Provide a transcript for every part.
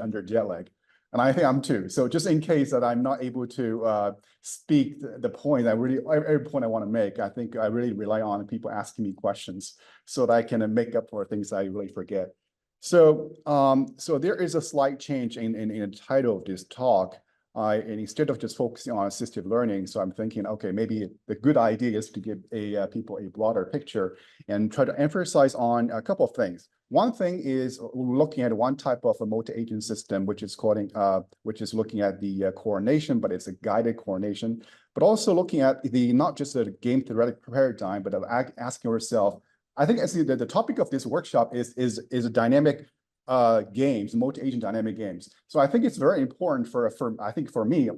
under jet lag. And I think I'm too. So just in case that I'm not able to speak the point, every point I want to make, I think I really rely on people asking me questions so that I can make up for things I really forget. So, so there is a slight change in the title of this talk. And instead of just focusing on assistive learning, so I'm thinking, okay, maybe the good idea is to give people a broader picture and try to emphasize on a couple of things. One thing is we're looking at one type of a multi-agent system, which is looking at the coordination, but it's a guided coordination, but also looking at the not just the game theoretic paradigm, but asking yourself. I think actually the topic of this workshop is a dynamic games, multi-agent dynamic games. So I think it's very important for me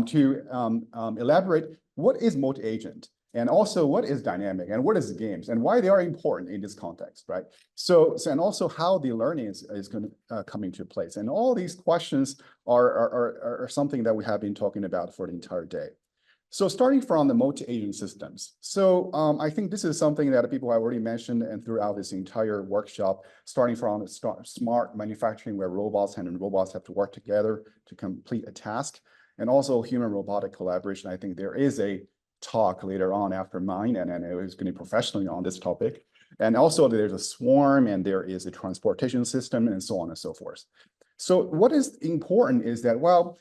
to elaborate what is multi-agent. And also, what is dynamic and what is games and why they are important in this context, right? So and also how the learning is going to come into place. And all these questions are something that we have been talking about for the entire day. So starting from the multi-agent systems. So I think this is something that people have already mentioned and throughout this entire workshop, starting from smart manufacturing where robots have to work together to complete a task, and also human robotic collaboration. I think there is a talk later on after mine, and it was going to be professionally on this topic. And also there's a swarm and there is a transportation system and so on and so forth. So what is important is that, well,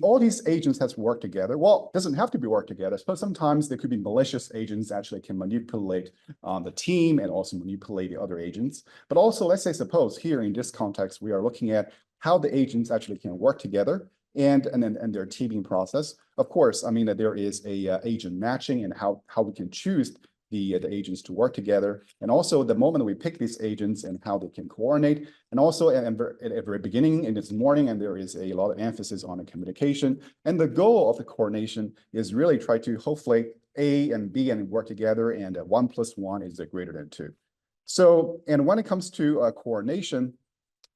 all these agents has to work together. Well, it doesn't have to be work together, but sometimes there could be malicious agents actually can manipulate the team and also manipulate the other agents. But also, let's say, suppose here in this context, we are looking at how the agents actually can work together and their teaming process. Of course, I mean that there is a agent matching and how we can choose the agents to work together, and also the moment we pick these agents and how they can coordinate, and also at the very beginning in this morning, and there is a lot of emphasis on the communication. And the goal of the coordination is really try to hopefully A and B and work together, and 1 + 1 is greater than 2. So, and when it comes to coordination,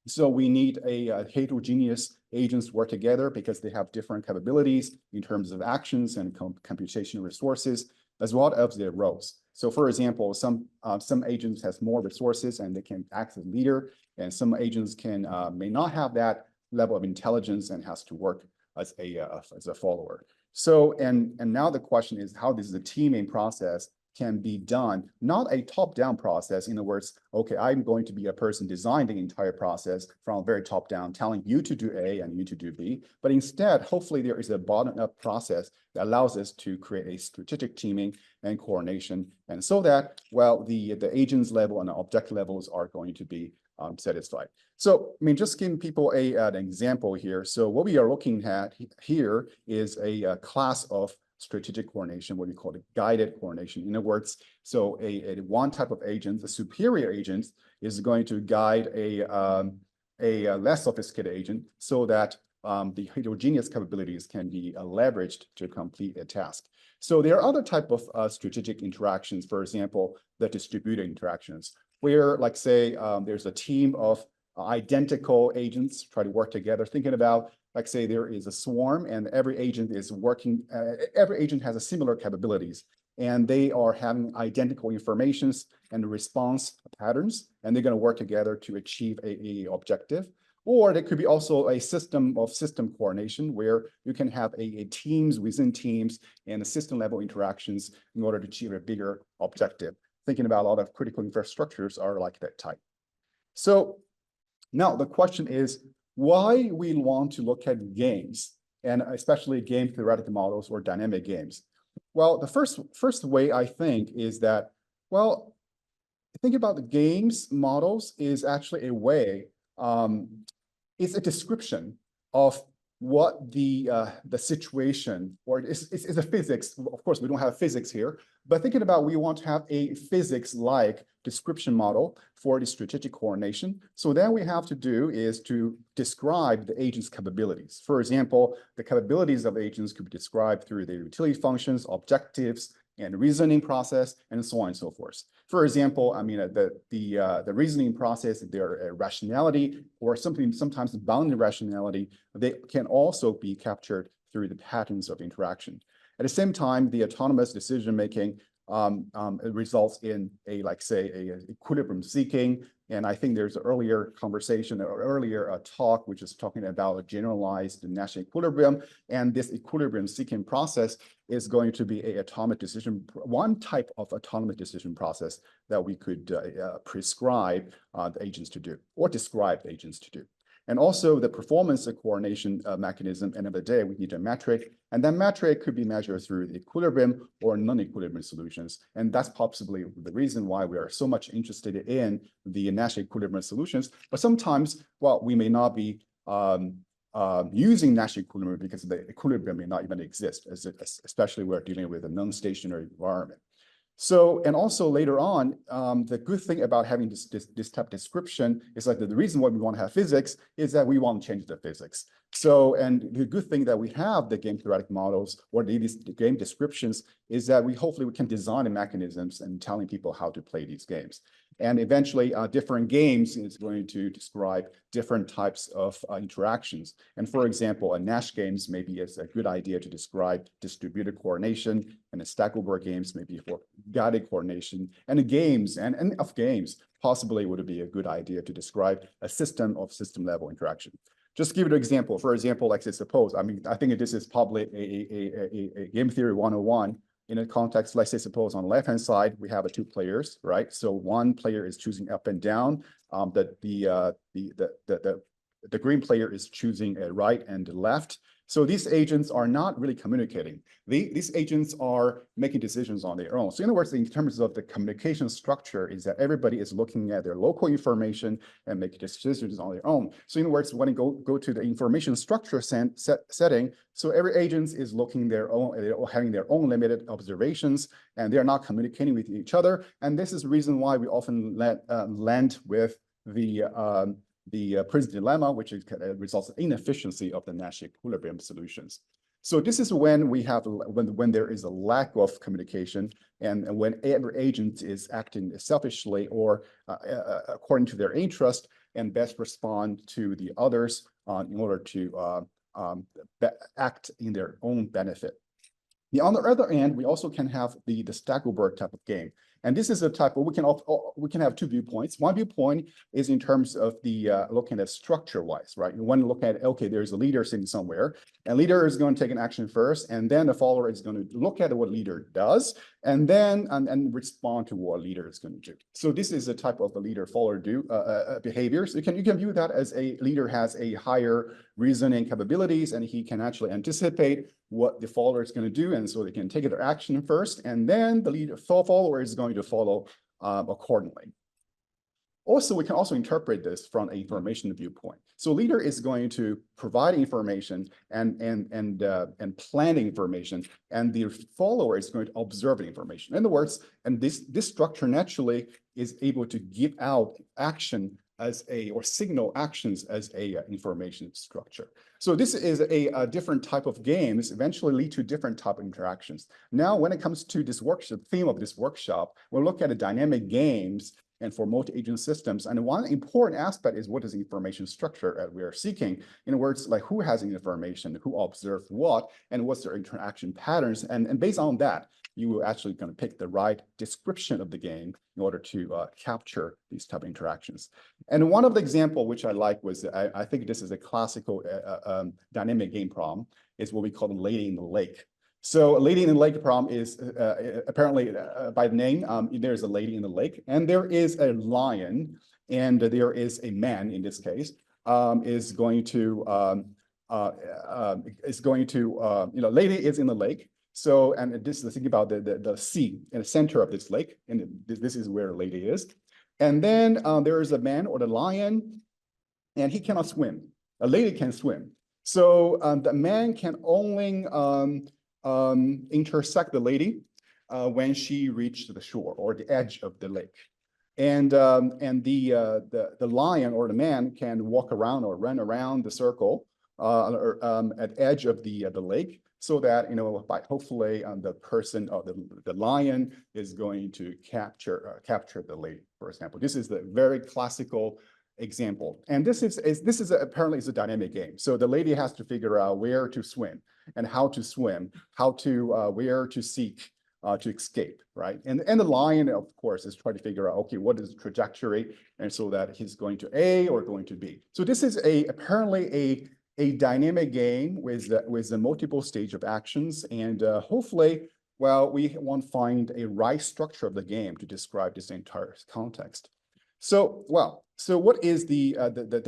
so we need a heterogeneous agents work together because they have different capabilities in terms of actions and computational resources, as well as their roles. So for example, some agents has more resources and they can act as leader, and some agents may not have that level of intelligence and has to work as a follower. So, and now the question is how this is a teaming process can be done, not a top-down process. In other words, okay, I'm going to be a person designing the entire process from very top-down, telling you to do A and you to do B, but instead, hopefully there is a bottom-up process that allows us to create a strategic teaming and coordination, and so that, well, the agents level and the object levels are going to be satisfied. So, I mean, just giving people an example here. So what we are looking at here is a class of strategic coordination, what we call the guided coordination. In other words, so one type of agent, the superior agent, is going to guide a less sophisticated agent so that the heterogeneous capabilities can be leveraged to complete a task. So there are other type of strategic interactions, for example, the distributed interactions, where, like, say, there's a team of identical agents try to work together, thinking about, like, say, there is a swarm and every agent is working, every agent has a similar capabilities, and they are having identical informations and response patterns, and they're going to work together to achieve a objective. Or there could be also a system coordination where you can have a teams within teams and the system level interactions in order to achieve a bigger objective. Thinking about a lot of critical infrastructures are like that type. So now the question is, why we want to look at games, and especially game theoretical models or dynamic games? Well, the first way I think is that, well, think about the games models is actually a way, it's a description of what the situation, or it's a physics. Of course, we don't have physics here, but thinking about we want to have a physics-like description model for the strategic coordination. So then we have to do is to describe the agent's capabilities. For example, the capabilities of agents could be described through their utility functions, objectives, and reasoning process, and so on and so forth. For example, I mean, the reasoning process, their rationality, or sometimes boundary rationality, they can also be captured through the patterns of interaction. At the same time, the autonomous decision-making, it results in a equilibrium seeking. And I think there's an earlier conversation or earlier talk, which is talking about a generalized Nash equilibrium. And this equilibrium seeking process is going to be one type of autonomous decision process that we could prescribe the agents to do or describe the agents to do. And also the performance coordination mechanism, end of the day, we need a metric. And that metric could be measured through the equilibrium or non-equilibrium solutions. And that's possibly the reason why we are so much interested in the Nash equilibrium solutions. But sometimes, well, we may not be using Nash equilibrium because the equilibrium may not even exist, especially we're dealing with a non-stationary environment. So, and also later on, the good thing about having this type of description is like the reason why we want to have physics is that we want to change the physics. So, and the good thing that we have the game theoretic models or these game descriptions is that hopefully we can design the mechanisms and telling people how to play these games. And eventually different games is going to describe different types of interactions. And for example, a Nash games maybe is a good idea to describe distributed coordination, and a Stackelberg games maybe for guided coordination, and the games and of games possibly would be a good idea to describe a system of system level interaction. Just to give you an example, for example, like say suppose, I mean, I think this is probably a game theory 101. In a context, let's say, suppose on the left-hand side, we have two players, right? So one player is choosing up and down. The green player is choosing a right and left. So these agents are not really communicating. These agents are making decisions on their own. So in other words, in terms of the communication structure is that everybody is looking at their local information and making decisions on their own. So in other words, when you go to the information structure setting, so every agent is looking their own, having their own limited observations, and they're not communicating with each other. And this is the reason why we often land with the Prince dilemma, which results in inefficiency of the Nash equilibrium solutions. So this is when we have when there is a lack of communication, and when every agent is acting selfishly or according to their interest and best respond to the others in order to act in their own benefit. On the other end, we also can have the Stackelberg type of game. And this is a type of, we can have two viewpoints. One viewpoint is in terms of the looking at structure-wise, right? You want to look at, okay, there's a leader sitting somewhere, and leader is going to take an action first, and then the follower is going to look at what leader does, and then and respond to what leader is going to do. So this is a type of the leader-follower behavior. So you can view that as a leader has a higher reasoning capabilities, and he can actually anticipate what the follower is going to do, and so they can take their action first, and then the follower is going to follow accordingly. Also, we can also interpret this from an information viewpoint. So leader is going to provide information and plan the information, and the follower is going to observe the information. In other words, and this structure naturally is able to give out action as or signal actions as a information structure. So this is a different type of games eventually lead to different type of interactions. Now, when it comes to this workshop, theme of this workshop, we'll look at the dynamic games and for multi-agent systems. And one important aspect is what is the information structure that we are seeking. In other words, like who has the information, who observed what, and what's their interaction patterns. And based on that, you will actually going to pick the right description of the game in order to capture these type of interactions. And one of the example which I like was, I think this is a classical dynamic game problem, is what we call the lady in the lake. So a lady in the lake problem is apparently by the name, there's a lady in the lake, and there is a lion, and there is a man in this case, is going to, lady is in the lake. So, and this is the thing about the sea in the center of this lake, and this is where the lady is. And then there is a man or the lion, and he cannot swim. A lady can swim. So the man can only intersect the lady when she reached the shore or the edge of the lake. And the lion or the man can walk around or run around the circle at edge of the lake, so that by hopefully the person or the lion is going to capture the lady, for example. This is the very classical example, and this is apparently a dynamic game. So the lady has to figure out where to swim and how to swim, how to where to seek to escape, right? And the lion, of course, is trying to figure out, okay, what is the trajectory? And so that he's going to A or going to B. So this is apparently a dynamic game with the multiple stage of actions. And hopefully, well, we want to find a right structure of the game to describe this entire context. So, well, so what is the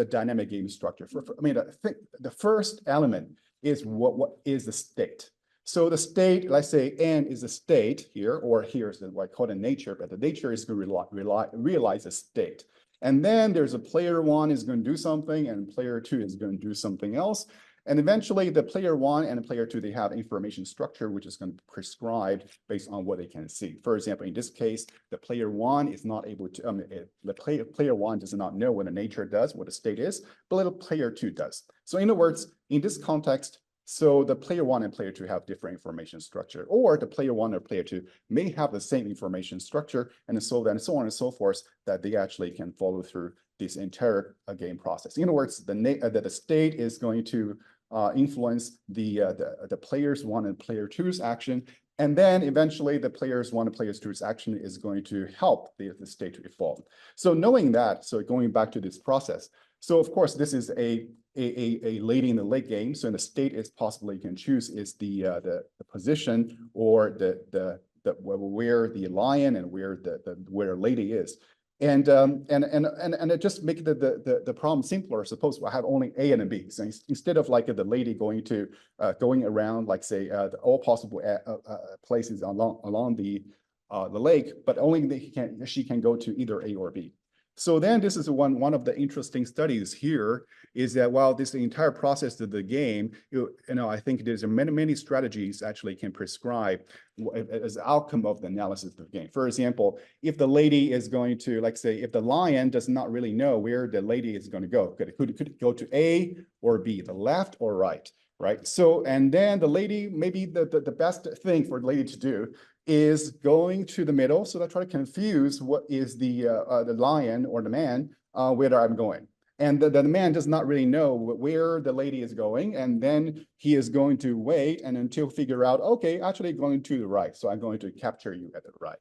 dynamic game structure? I mean, I think the first element is what is the state. So the state, let's say N is the state here, or here is what I call the nature, but the nature is going to realize a state. And then there's a player one is going to do something, and player two is going to do something else. And eventually the player one and the player two, they have information structure, which is going to be prescribed based on what they can see. For example, in this case, the player one is not able to, the player one does not know what the nature does, what the state is, but the player two does. So in other words, in this context, so the player one and player two have different information structure, or the player one or player two may have the same information structure, and so on and so forth, that they actually can follow through this entire game process. In other words, the state is going to influence the players one and player two's action, and then eventually the players one and players two's action is going to help the state to evolve. So knowing that, so going back to this process, so of course this is a lady in the late game. So in the state is possibly you can choose is the position or the where the lion and where the lady is. And it just make the problem simpler. Suppose I have only A and a B. So instead of like the lady going around, like say all possible places along the lake, but only she can go to either A or B. So then this is one of the interesting studies here is that while this entire process of the game, I think there's many strategies actually can prescribe as outcome of the analysis of the game. For example, if the lady is going to, like say, if the lion does not really know where the lady is going to go, could it go to A or B, the left or right? Right. So, and then the lady, maybe the best thing for the lady to do is going to the middle. So I try to confuse what is the lion or the man, where I'm going. And the man does not really know where the lady is going. And then he is going to wait and until figure out, okay, actually going to the right. So I'm going to capture you at the right.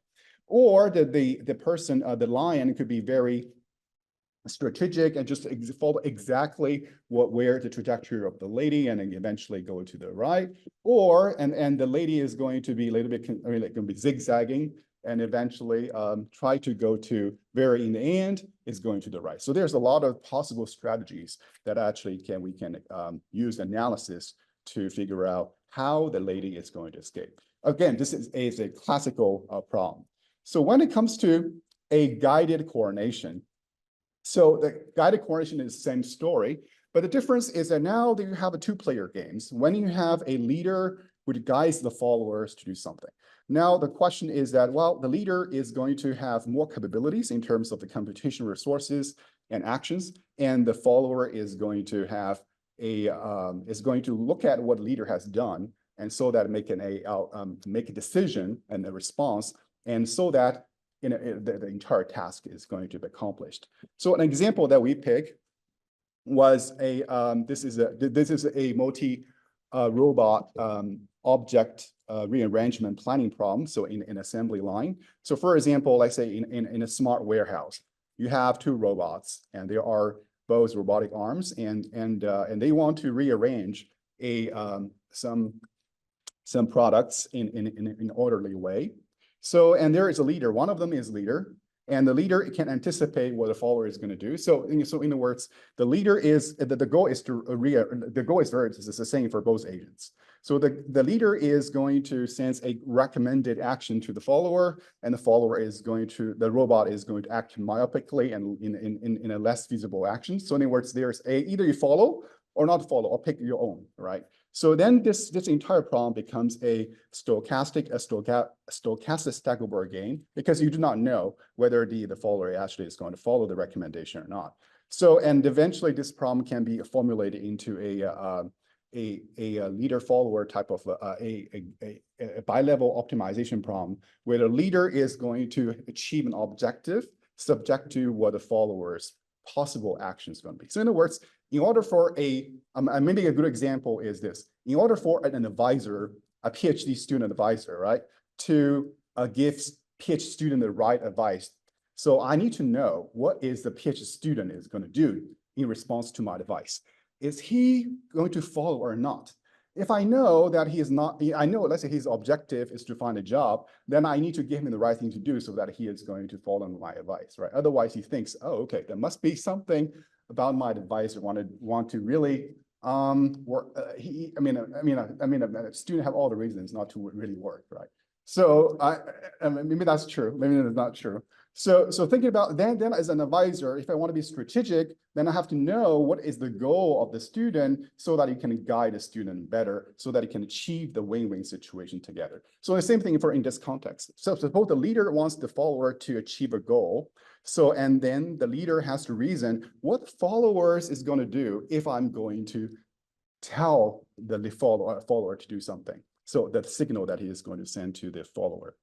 Or the person, the lion could be very strategic and just follow exactly where the trajectory of the lady and then eventually go to the right. Or and the lady is going to be a little bit going to be zigzagging and eventually try to go to very in the end is going to the right. So there's a lot of possible strategies that actually we can use analysis to figure out how the lady is going to escape. Again, this is a classical problem. So when it comes to a guided coordination, so the guided coordination is the same story, but the difference is that now that you have a two-player games, when you have a leader who guides the followers to do something. Now the question is that, well, the leader is going to have more capabilities in terms of the computational resources and actions, and the follower is going to have is going to look at what the leader has done, and so that make a decision and a response, and so that the entire task is going to be accomplished. So an example that we pick was this is a multi-robot object rearrangement planning problem. So in assembly line. So for example, let's say in a smart warehouse, you have two robots and there are both robotic arms and they want to rearrange some products in an orderly way. So, and there is a leader, one of them is leader, and the leader can anticipate what the follower is going to do. So in other words, the leader is, the goal is the same for both agents. So the leader is going to sense a recommended action to the follower, and the robot is going to act myopically and in a less feasible action. So in other words, there's either you follow or not follow, or pick your own, right? So then this entire problem becomes a stochastic Stackelberg game because you do not know whether the follower actually is going to follow the recommendation or not. So, and eventually this problem can be formulated into a leader follower type of a bi-level optimization problem where the leader is going to achieve an objective subject to what the follower's possible action is going to be. So in other words, in order for maybe a good example is this, in order for an advisor, a PhD student advisor, right? to give PhD student the right advice. So I need to know what is the PhD student is going to do in response to my advice. Is he going to follow or not? If I know that he is not, I know, let's say his objective is to find a job, then I need to give him the right thing to do so that he is going to follow my advice, right? Otherwise he thinks, oh, okay, there must be something about my advice or want to really work. A student have all the reasons not to really work, right? So maybe that's true, maybe that's not true. So thinking about then as an advisor, if I want to be strategic, then I have to know what is the goal of the student so that you can guide the student better, so that it can achieve the win-win situation together. So the same thing in this context. So suppose the leader wants the follower to achieve a goal. So, and then the leader has to reason what followers is going to do if I'm going to tell the follower to do something. So that signal that he is going to send to the follower.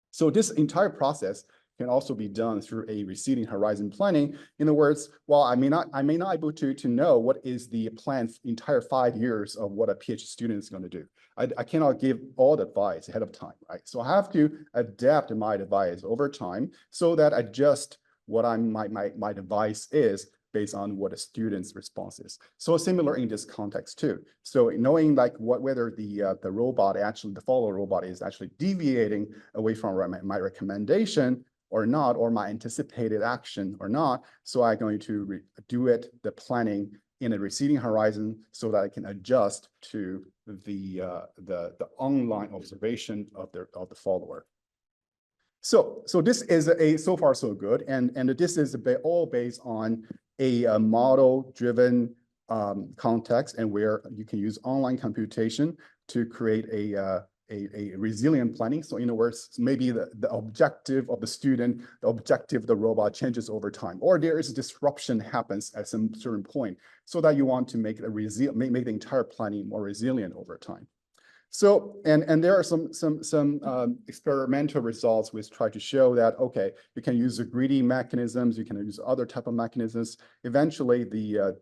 So this entire process can also be done through a receding horizon planning. In other words, while I may not be able to know what is the plan entire 5 years of what a PhD student is going to do. I cannot give all the advice ahead of time, right? So I have to adapt my advice over time so that I adjust what my advice is based on what a student's response is. So similar in this context too. So knowing like whether the robot actually, the follower robot is actually deviating away from my recommendation or not, or my anticipated action or not. So I'm going to do the planning in a receding horizon so that I can adjust to the online observation of the follower. So this is so far so good, and this is all based on a model-driven context, and where you can use online computation to create a resilient planning. So in other words, maybe the objective of the student, the objective of the robot changes over time, or there is a disruption happens at some certain point, so that you want to make the entire planning more resilient over time. So, and there are some experimental results which try to show that, okay, you can use the greedy mechanisms, you can use other type of mechanisms. Eventually, the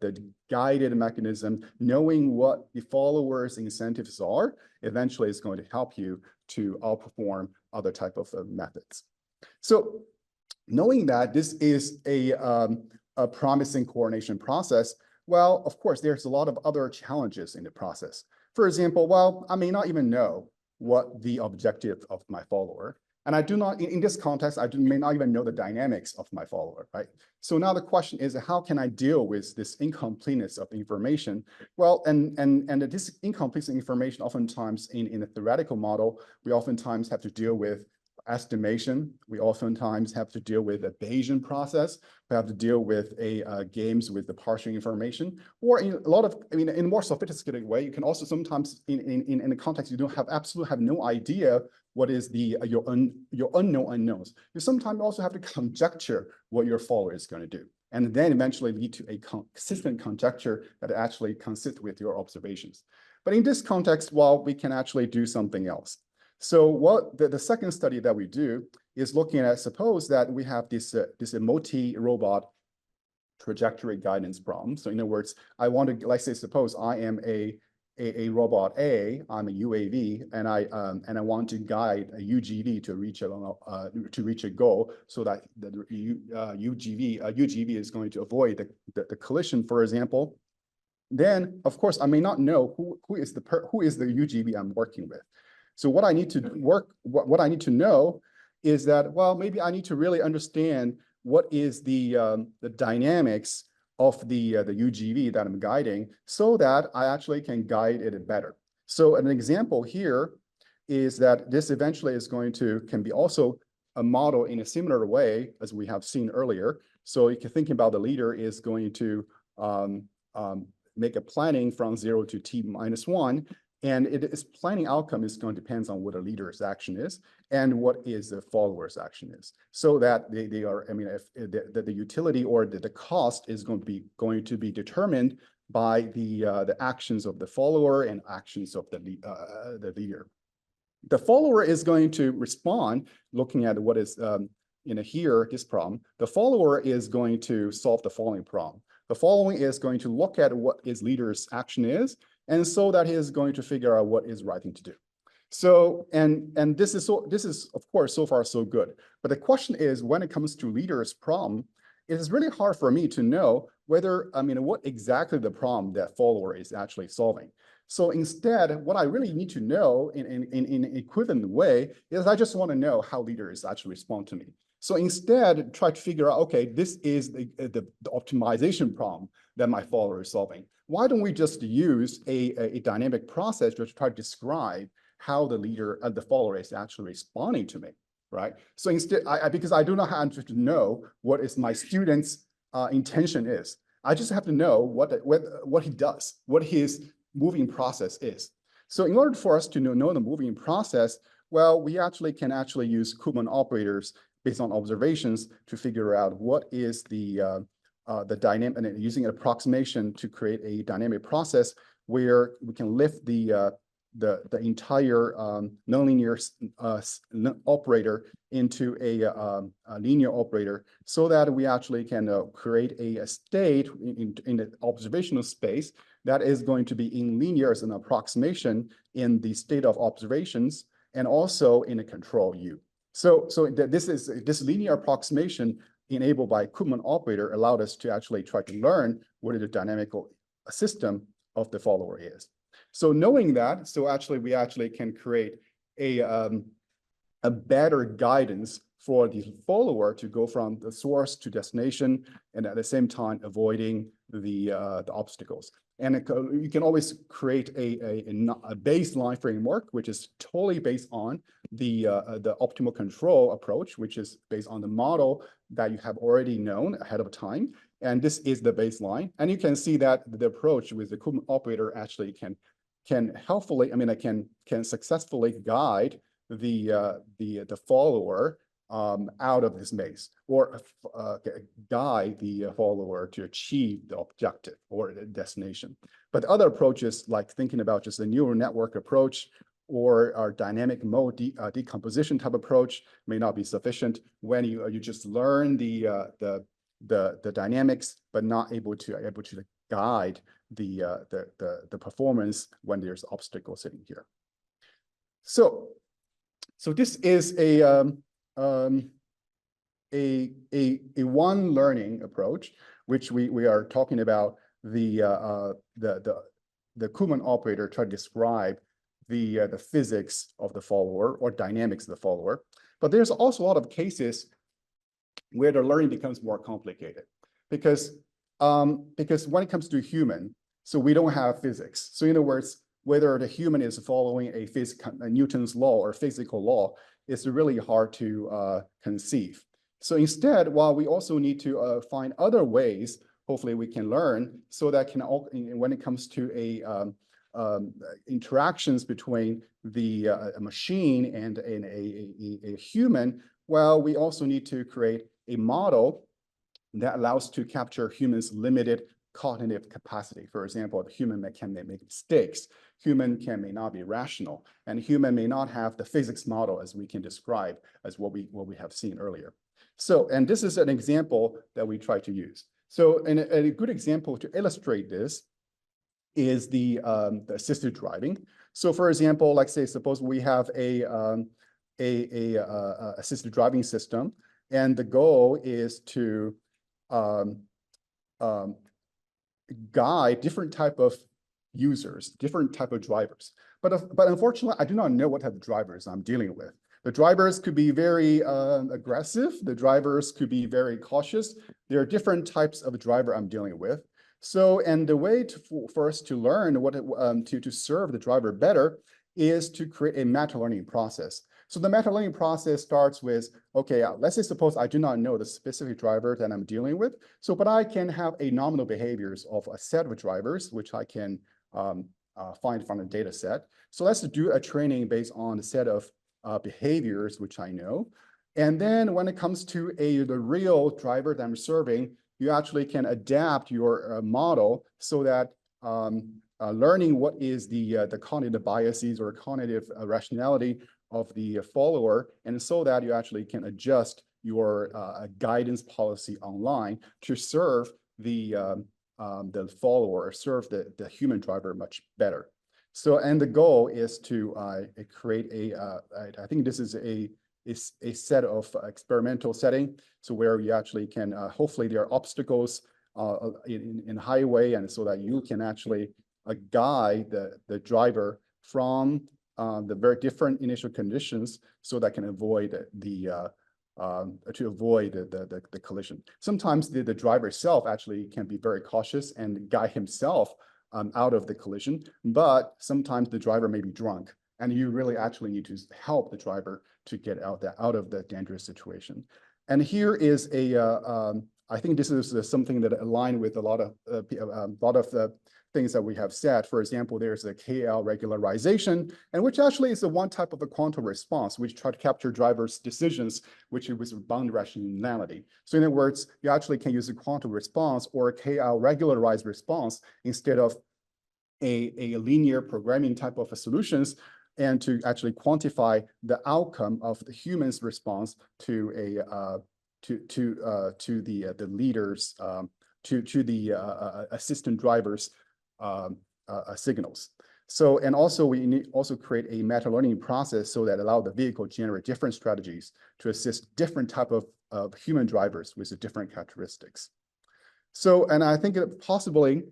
guided mechanism, knowing what the followers' incentives are, eventually is going to help you to outperform other type of methods. So, knowing that this is a promising coordination process, well, of course, there's a lot of other challenges in the process. For example, well, I may not even know what the objective of my follower, and I do not, in this context, may not even know the dynamics of my follower, right? So now the question is, how can I deal with this incompleteness of information? Well, and this incomplete information, oftentimes in a theoretical model, we oftentimes have to deal with estimation. We oftentimes have to deal with a Bayesian process. We have to deal with games with the partial information, or in a lot of, in a more sophisticated way, you can also sometimes in the context you absolutely have no idea what is your unknown unknowns. You sometimes also have to conjecture what your follower is going to do, and then eventually lead to a consistent conjecture that actually consists with your observations. But in this context, well, we can actually do something else. So what the second study that we do is looking at, suppose that we have this multi-robot trajectory guidance problem. So in other words, I want to, let's say, suppose I am a robot A, I'm a UAV, and I want to guide a UGV to reach a goal, so that the UGV is going to avoid the collision, for example. Then, of course, I may not know who is the UGV I'm working with. So what I need to know is that, well, maybe I need to really understand what is the dynamics of the UGV that I'm guiding, so that I actually can guide it better. So an example here is that this eventually can be also a model in a similar way as we have seen earlier. So you can think about the leader is going to make a planning from 0 to t-1, and its planning outcome is going to depend on what a leader's action is and what is the follower's action is, so that they are, if the utility or the cost is going to be determined by the actions of the follower and actions of the leader. The follower is going to respond looking at what is here, this problem. The follower is going to solve the following problem. The following is going to look at what his leader's action is, and so that he is going to figure out what is right thing to do. So, and this is of course so far so good. But the question is, when it comes to leader's problem, it is really hard for me to know whether, what exactly the problem that follower is actually solving. So instead, what I really need to know in an equivalent way is I just want to know how leaders actually respond to me. So instead, try to figure out, okay, this is the optimization problem that my follower is solving. Why don't we just use a dynamic process to try to describe how the leader, the follower is actually responding to me, right? So instead, because I do not have to know what is my student's intention is. I just have to know what he does, what his moving process is. So in order for us to know the moving process, well, we can use Kuhlmann operators based on observations to figure out what is the dynamic, and using an approximation to create a dynamic process where we can lift the entire nonlinear operator into a linear operator, so that we actually can create a state in the observational space that is going to be in linear as an approximation in the state of observations and also in a control U. So this linear approximation enabled by Kuhlmann operator allowed us to actually try to learn what the dynamical system of the follower is. So knowing that, we actually can create a better guidance for the follower to go from the source to destination, and at the same time avoiding the obstacles. And you can always create a baseline framework, which is totally based on the optimal control approach, which is based on the model that you have already known ahead of time. And this is the baseline. And you can see that the approach with the Kuhlmann operator actually can helpfully, can successfully guide the follower out of this maze, or guide the follower to achieve the objective or the destination. But other approaches, like thinking about just a neural network approach or our dynamic mode decomposition type approach, may not be sufficient when you just learn the dynamics, but not able to guide the performance when there's obstacles sitting here. So this is a one learning approach, which we are talking about the Kuhlmann operator try to describe the physics of the follower or dynamics of the follower. But there's also a lot of cases where the learning becomes more complicated, because when it comes to human, so we don't have physics. So in other words, whether the human is following a Newton's law or physical law, it's really hard to conceive. So instead, while we also need to find other ways, hopefully we can learn, so that when it comes to interactions between a machine and a human, well, we also need to create a model that allows to capture humans' limited cognitive capacity. For example, the human can make mistakes, human may not be rational, and human may not have the physics model as we can describe as what we have seen earlier. So, and this is an example that we try to use. So, and a good example to illustrate this is the assisted driving. So, for example, like say, suppose we have a assisted driving system, and the goal is to guide different type of users, different type of drivers. But unfortunately, I do not know what type of drivers I'm dealing with. The drivers could be very aggressive. The drivers could be very cautious. There are different types of driver I'm dealing with. So, and the way for us to learn what to serve the driver better is to create a meta-learning process. So the meta-learning process starts with, okay, let's say suppose I do not know the specific driver that I'm dealing with. So, but I can have a nominal behaviors of a set of drivers, which I can find from a data set. So let's do a training based on a set of behaviors, which I know. And then when it comes to the real driver that I'm serving, you actually can adapt your model so that learning what is the cognitive biases or cognitive rationality of the follower, and so that you actually can adjust your guidance policy online to serve the follower, or serve the human driver much better. So, and the goal is to create I think this is a set of experimental setting. So where you actually can, hopefully there are obstacles in highway, and so that you can actually guide the driver from the very different initial conditions, so that can avoid the collision. Sometimes the driver itself actually can be very cautious and guide himself out of the collision, but sometimes the driver may be drunk, and you really actually need to help the driver to get out of the dangerous situation. And here is I think this is something that aligned with a lot of the things that we have said. For example, there's a KL regularization, and which actually is one type of a quantum response, which try to capture drivers' decisions, which is with bound rationality. So in other words, you actually can use a quantum response or a KL regularized response instead of a linear programming type of solutions, and to actually quantify the outcome of the human's response to the leaders, to the assistant drivers signals. So, and also we need also create a meta learning process so that allow the vehicle to generate different strategies to assist different type of human drivers with the different characteristics. So, and I think possibly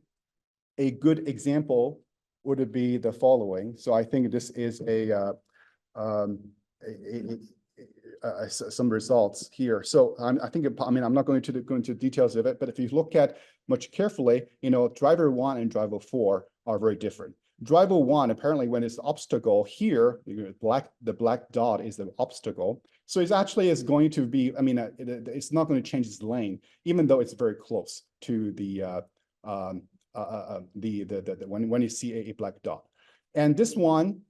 a good example would be the following. So I think this is some results here. So I think, I mean, I'm not going to go into details of it, but if you look at much carefully, you know, driver 1 and driver 4 are very different. Driver 1, apparently when it's obstacle here, the black dot is the obstacle. So it's actually is going to be, I mean, it's not going to change its lane, even though it's very close to when you see a black dot. And this one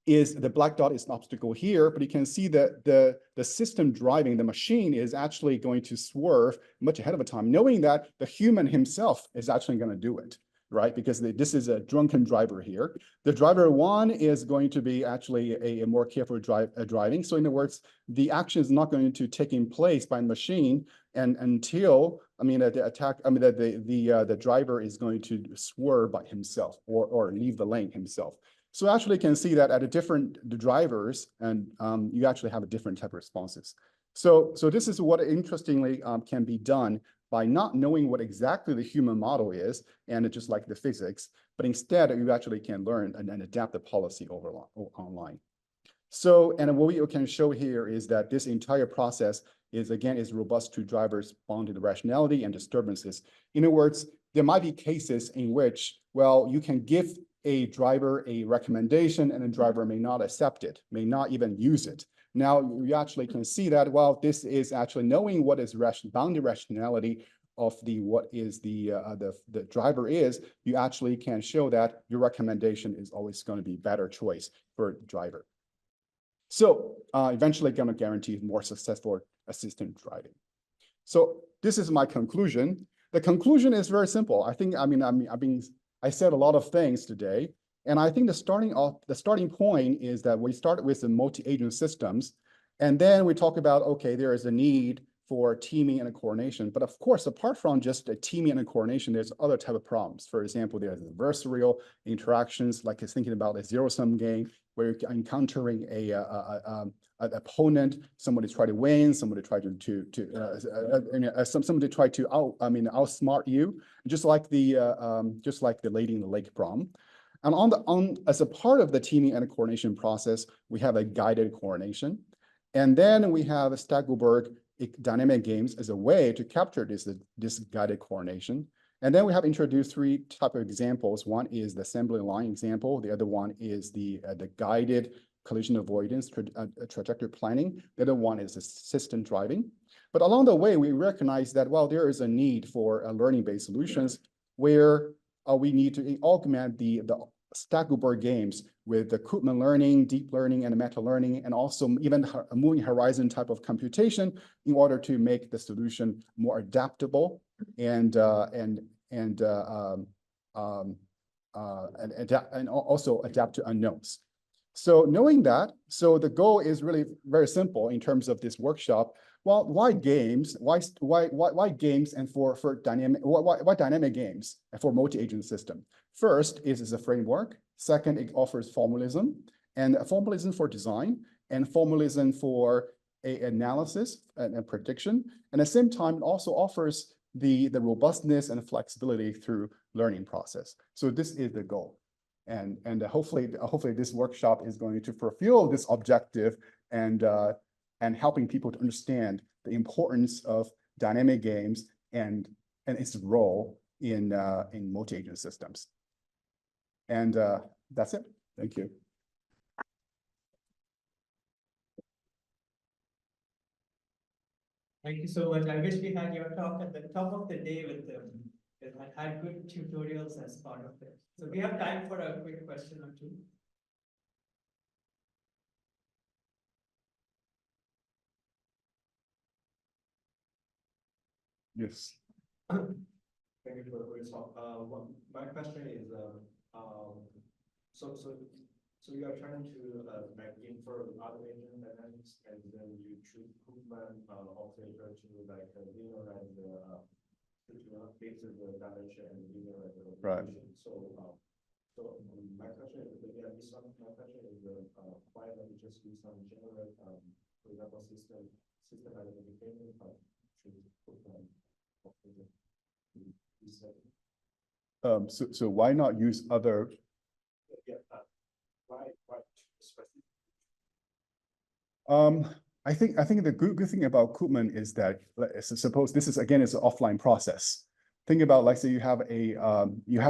is the black dot is an obstacle here, but you can see that the system driving the machine is actually going to swerve much ahead of time, knowing that the human himself is actually going to do it, right? Because this is a drunken driver here. The driver 1 is going to be actually a more careful driving. So in other words, the action is not going to take in place by the machine and until, I mean, the driver is going to swerve by himself or leave the lane himself. So actually you can see that at a different drivers, and you actually have a different type of responses. So this is what interestingly can be done by not knowing what exactly the human model is, and just like the physics, but instead you actually can learn and adapt the policy online. So, and what we can show here is that this entire process is robust to drivers' bounded rationality and disturbances. In other words, there might be cases in which, well, you can give a driver a recommendation and the driver may not accept it, may not even use it. Now you actually can see that, well, this is actually knowing what is bounded rationality of what is the driver is, you actually can show that your recommendation is always going to be better choice for driver. So eventually going to guarantee more successful assistant driving. So this is my conclusion. The conclusion is very simple. I think, I said a lot of things today, and I think the starting point is that we start with the multi-agent systems, and then we talk about, okay, there is a need for teaming and coordination. But of course, apart from just a teaming and a coordination, there's other type of problems. For example, there's adversarial interactions, like it's thinking about a zero-sum game where you're encountering an opponent, somebody try to win, somebody try to outsmart you, just like the lady in the lake problem. And as a part of the teaming and coordination process, we have a guided coordination, and then we have a Stackelberg dynamic games as a way to capture this guided coordination. And then we have introduced 3 type of examples. One is the assembly line example. The other one is the guided collision avoidance trajectory planning. The other one is assistant driving. But along the way, we recognize that, well, there is a need for learning-based solutions where we need to augment the Stackelberg games with the Koopman learning, deep learning, and meta learning, and also even a moving horizon type of computation in order to make the solution more adaptable and also adapt to unknowns. So knowing that, so the goal is really very simple in terms of this workshop. Well, why games? Why games and for dynamic? Why dynamic games and for multi-agent system? First is a framework. Second, it offers formalism and formalism for design and formalism for analysis and prediction. And at the same time, it also offers the robustness and flexibility through learning process. So this is the goal. And hopefully this workshop is going to fulfill this objective and helping people to understand the importance of dynamic games and its role in multi-agent systems. And that's it. Thank you. Thank you so much. I wish we had your talk at the top of the day with them. I had good tutorials as part of it. So we have time for a quick question or two. Yes. Thank you for the great talk. My question is, so you are trying to like infer other agent dynamics, and then you choose Koopman operator to like linearize the basic dimension and linearize the operation. So my question is, again, my question is, why don't you just do some general, for example, system identification, but choose Koopman operator? So why not use other? Yeah, why I think the good thing about Koopman is that, suppose this is again, it's an offline process. Think about, like, say you have a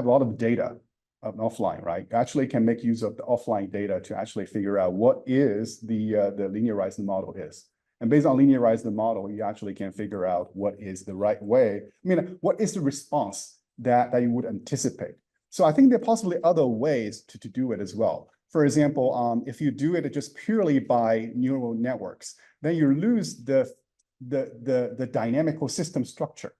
lot of data offline, right? You actually can make use of the offline data to actually figure out what is the linearized model is. And based on linearized model, you actually can figure out what is the right way. I mean, what is the response that you would anticipate? So I think there are possibly other ways to do it as well. For example, if you do it just purely by neural networks, then you lose the dynamical system structure,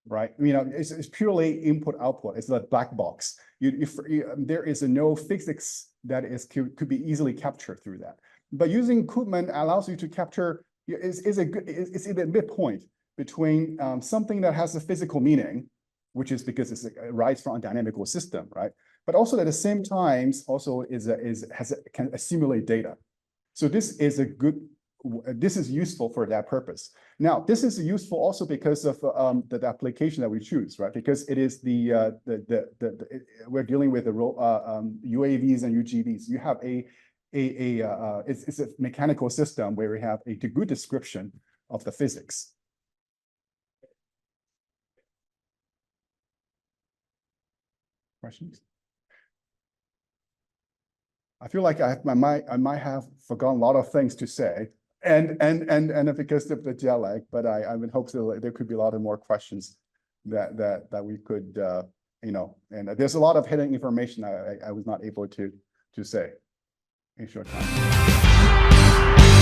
right? You know, it's purely input-output. It's like black box. There is no physics that could be easily captured through that. But using Koopman allows you to capture, it's in the midpoint between something that has a physical meaning, which is because it's arises from a dynamical system, right? But also at the same time, also can assimilate data. So this is useful for that purpose. Now, this is useful also because of the application that we choose, right? Because it is we're dealing with the UAVs and UGVs. You have it's a mechanical system where we have a good description of the physics. Questions? I feel like I might have forgotten a lot of things to say, and because of the jet lag, but I would hope that there could be a lot of more questions that we could and there's a lot of hidden information I was not able to say in short time.